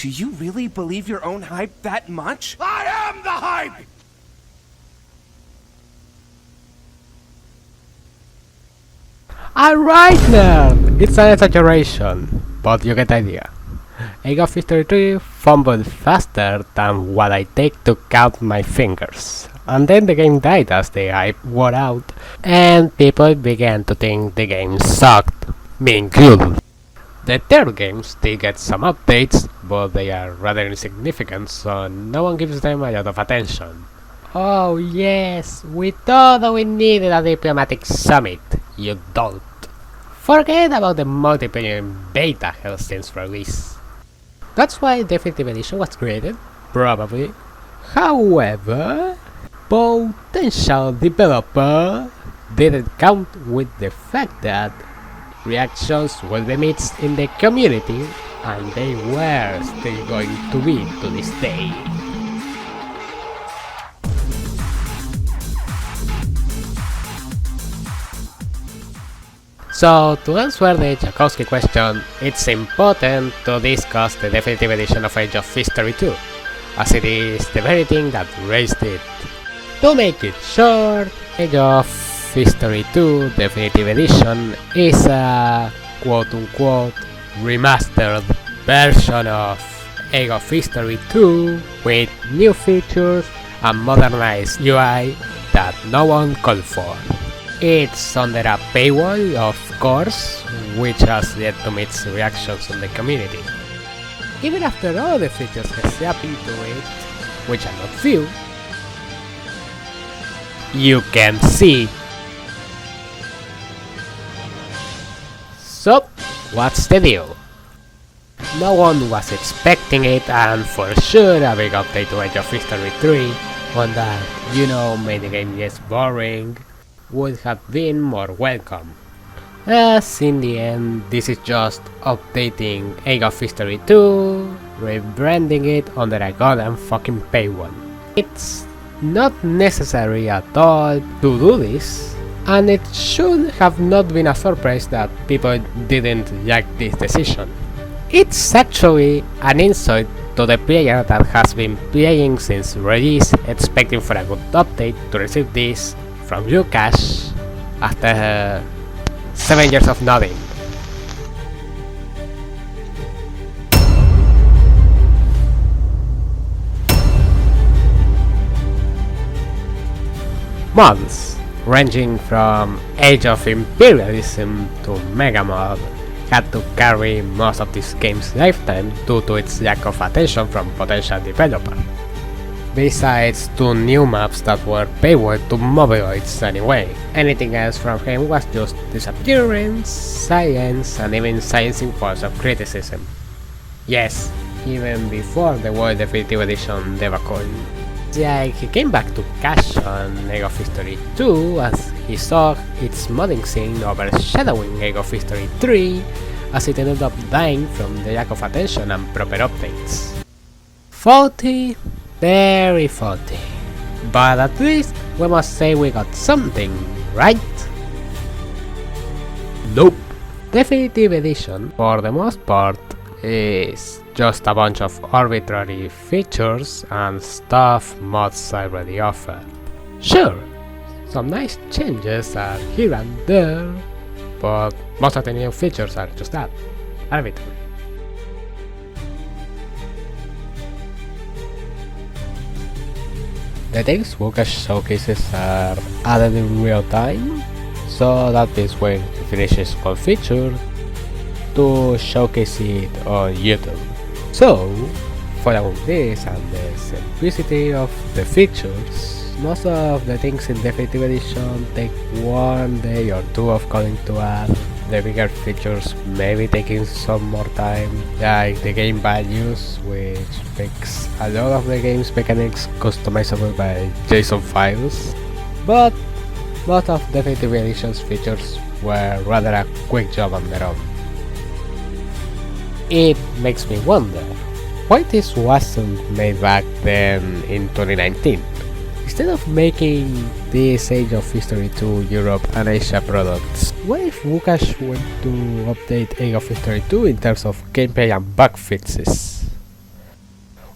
Do you really believe your own hype that much? I am the hype! Alright now, it's an exaggeration, but you get the idea. Age of History 3 fumbled faster than what I take to count my fingers. And then the game died as the hype wore out, and people began to think the game sucked, me included. The third game still gets some updates, but they are rather insignificant, so no one gives them a lot of attention. Oh yes, we thought that we needed a diplomatic summit. You don't. Forget about the multiplayer beta hell since release. That's why Definitive Edition was created, probably. However, potential developer didn't count with the fact that reactions will be mixed in the community, and they were still going to be to this day. So, to answer the Jakowski question, it's important to discuss the definitive edition of Age of History 2, as it is the very thing that raised it. To make it short, Age of History 2 Definitive Edition is a quote-unquote remastered version of Age of History 2 with new features and modernized UI that no one called for. It's under a paywall, of course, which has yet to meet reactions on the community. Even after all the features have happened to it, which are not few, you can see. So, what's the deal? No one was expecting it, and for sure a big update to Age of History 3, one that, made the game less boring, would have been more welcome. As in the end, this is just updating Age of History 2, rebranding it under a goddamn fucking paywall. It's not necessary at all to do this, and it should have not been a surprise that people didn't like this decision. It's actually an insult to the player that has been playing since release, expecting for a good update, to receive this from Lukasz after 7 years of nothing. Mods, ranging from Age of Imperialism to Mega Mod, had to carry most of this game's lifetime due to its lack of attention from potential developers. besides 2 new maps that were paywall to mobiloids anyway. Anything else from him was just disappearance, science, and even sciencing force of criticism. Yes, even before the World Definitive Edition debacle. Yeah, he came back to cash on Age of History 2 as he saw its modding scene overshadowing Age of History 3 as it ended up dying from the lack of attention and proper updates. Faulty, very faulty. But at least we must say we got something, right? Nope. Definitive Edition, for the most part, is just a bunch of arbitrary features and stuff mods already offer. Sure, some nice changes are here and there, but most of the new features are just that, arbitrary. The things Lukasz showcases are added in real time, so that is when he finishes one feature to showcase it on YouTube. So, following this and the simplicity of the features, most of the things in Definitive Edition take 1 day or 2 of coding to add. The bigger features maybe taking some more time, like the game values, which makes a lot of the game's mechanics customizable by JSON files. But most of Definitive Edition's features were rather a quick job on their own. It makes me wonder why this wasn't made back then in 2019. Instead of making this Age of History 2 Europe and Asia products, what if Lukasz went to update Age of History 2 in terms of gameplay and bug fixes?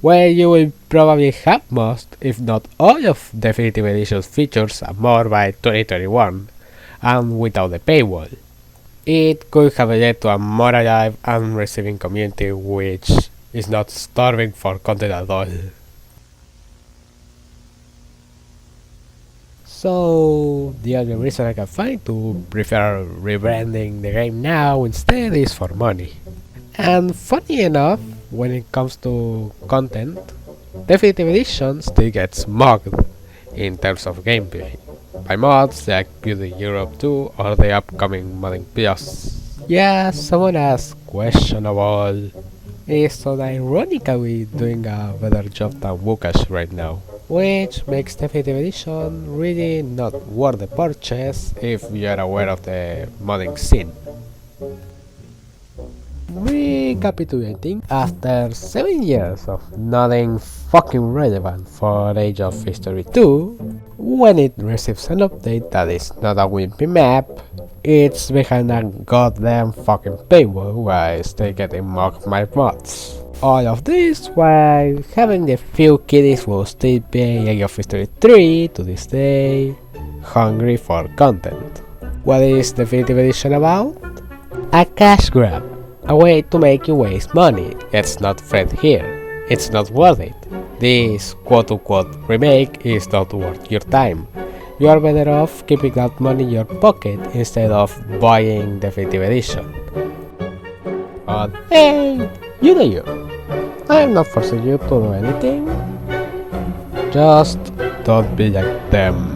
Where you will probably have most, if not all of Definitive Edition's features and more by 2021, and without the paywall. It could have led to a more alive and receiving community which is not starving for content at all. So the only reason I can find to prefer rebranding the game now instead is for money. And funny enough, when it comes to content, Definitive Edition still gets mugged in terms of gameplay by mods like Beauty Europe 2 or the upcoming Modding Plus. Yeah, someone asked questionable. Is unironically doing a better job than Lukasz right now, which makes Definitive Edition really not worth the purchase if you are aware of the modding scene. Recapitulating, after 7 years of nothing fucking relevant for Age of History 2, when it receives an update that is not a wimpy map, it's behind a goddamn fucking paywall while still getting mocked by mods. All of this while having the few kiddies who still play Age of History 3 to this day, hungry for content. What is Definitive Edition about? A cash grab. A way to make you waste money. Let's not fret here. It's not worth it. This quote-unquote remake is not worth your time. You are better off keeping that money in your pocket instead of buying Definitive Edition. But hey, you do you. I'm not forcing you to do anything. Just don't be like them.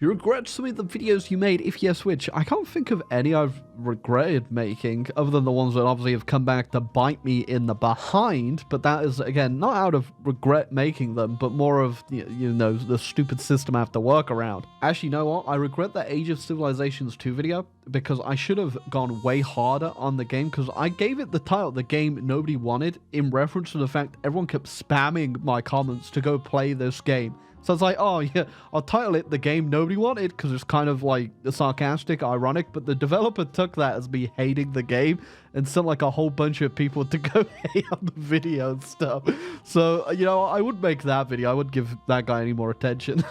You regret some of the videos you made? If yes, which? I can't think of any I've regretted making, other than the ones that obviously have come back to bite me in the behind, but that is, again, not out of regret making them, but more of, you know, the stupid system I have to work around. Actually, you know what? I regret the Age of Civilizations 2 video, because I should have gone way harder on the game, because I gave it the title, The Game Nobody Wanted, in reference to the fact everyone kept spamming my comments to go play this game. So it's like, oh yeah, I'll title it The Game Nobody Wanted, because it's kind of like sarcastic, ironic, but the developer took that as me hating the game and sent like a whole bunch of people to go hate on the video and stuff. So, you know, I would make that video. I would give that guy any more attention.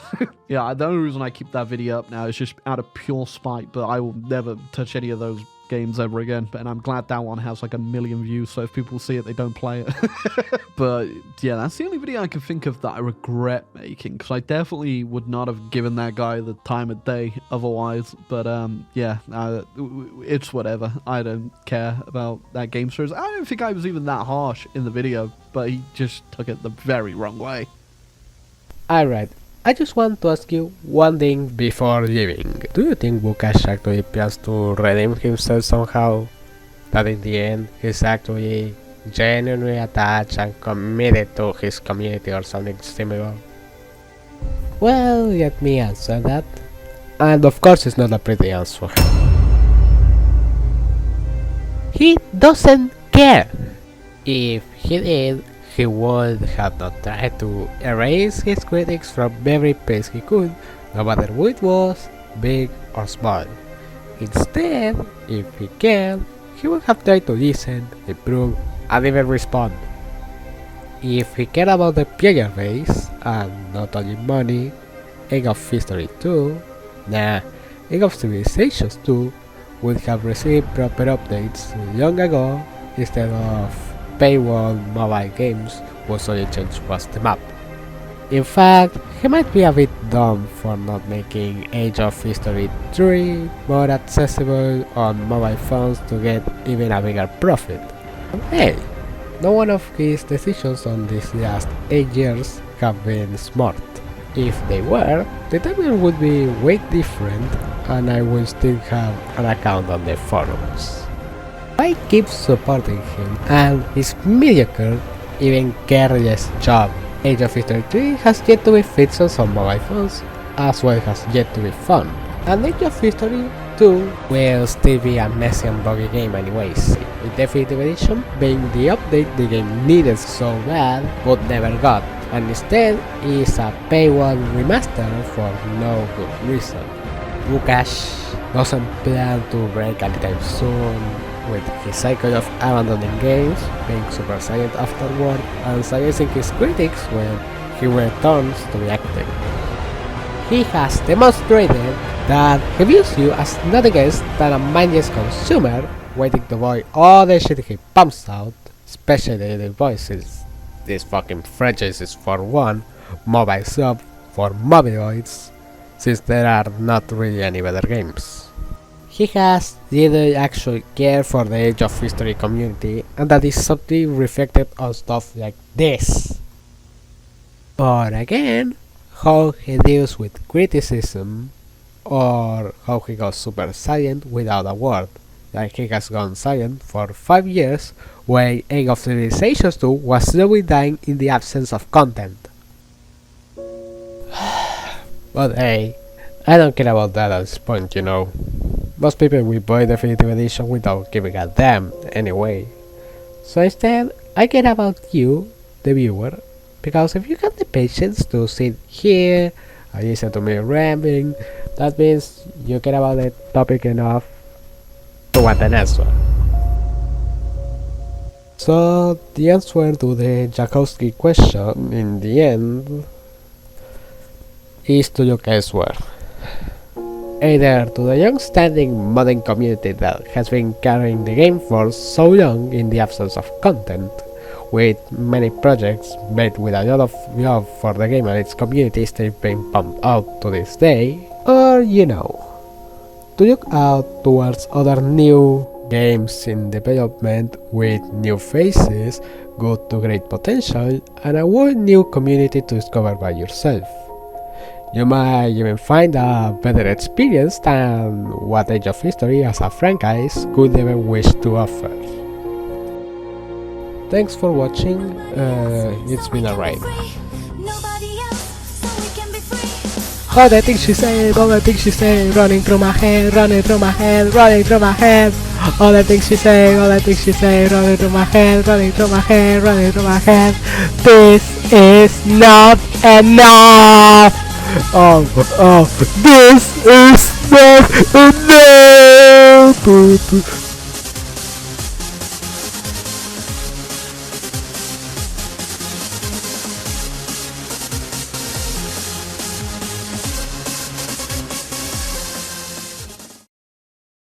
Yeah, the only reason I keep that video up now is just out of pure spite, but I will never touch any of those games ever again. And I'm glad that one has like 1 million views, so if people see it, they don't play it. But yeah, that's the only video I can think of that I regret making, because I definitely would not have given that guy the time of day otherwise. But yeah, it's whatever. I don't care about that game series. I don't think I was even that harsh in the video, but he just took it the very wrong way. Alright, I just want to ask you one thing before leaving. Do you think Lukasz actually plans to redeem himself somehow? That in the end he's actually genuinely attached and committed to his community or something similar? Well, let me answer that. And of course it's not a pretty answer. He doesn't care. If he did, he would have not tried to erase his critics from every place he could, no matter who it was, big or small. Instead, if he cared, he would have tried to listen, improve, and even respond. If he cared about the player base, and not only money, Age of History 2, Age of Civilizations 2 would have received proper updates long ago instead of paywall mobile games whose only change was the map. In fact, he might be a bit dumb for not making Age of History 3 more accessible on mobile phones to get even a bigger profit. Hey, no one of his decisions on these last 8 years have been smart. If they were, the timeline would be way different and I would still have an account on the forums. I keep supporting him and his mediocre, even careless job. Age of History 3 has yet to be fixed on some mobile phones, as well as yet to be fun. And Age of History 2 will still be a messy and buggy game anyways, with Definitive Edition being the update the game needed so bad but never got, and instead is a paywall remaster for no good reason. Lukasz doesn't plan to break anytime soon, with his cycle of abandoning games, being super silent afterward, and silencing his critics when he returns to the acting. He has demonstrated that he views you as nothing else than a mindless consumer waiting to buy all the shit he pumps out, especially the voices. These fucking franchises for one, mobile sub for mobiloids, since there are not really any better games. He has little actual care for the Age of History community, and that is something reflected on stuff like this. But again, how he deals with criticism, or how he goes super silent without a word, like he has gone silent for 5 years when Age of Civilizations 2 was slowly dying in the absence of content. But hey, I don't care about that at this point, you know. Most people will buy Definitive Edition without giving a damn anyway. So instead, I care about you, the viewer, because if you have the patience to sit here and listen to me rambling, that means you care about the topic enough to want an answer. So the answer to the Jakowski question in the end is to look elsewhere. Either to the long-standing modding community that has been carrying the game for so long in the absence of content, with many projects made with a lot of love for the game and its community still being pumped out to this day, or, you know, to look out towards other new games in development with new faces, good to great potential, and a whole new community to discover by yourself. You might even find a better experience than what Age of History as a franchise could ever wish to offer. Thanks for watching, it's been a ride. All the things she said, all the things she said, running through my head, running through my head, running through my head. All the things she said, all the things she said, running through my head, running through my head, running through my head. This is not enough! This is not enough!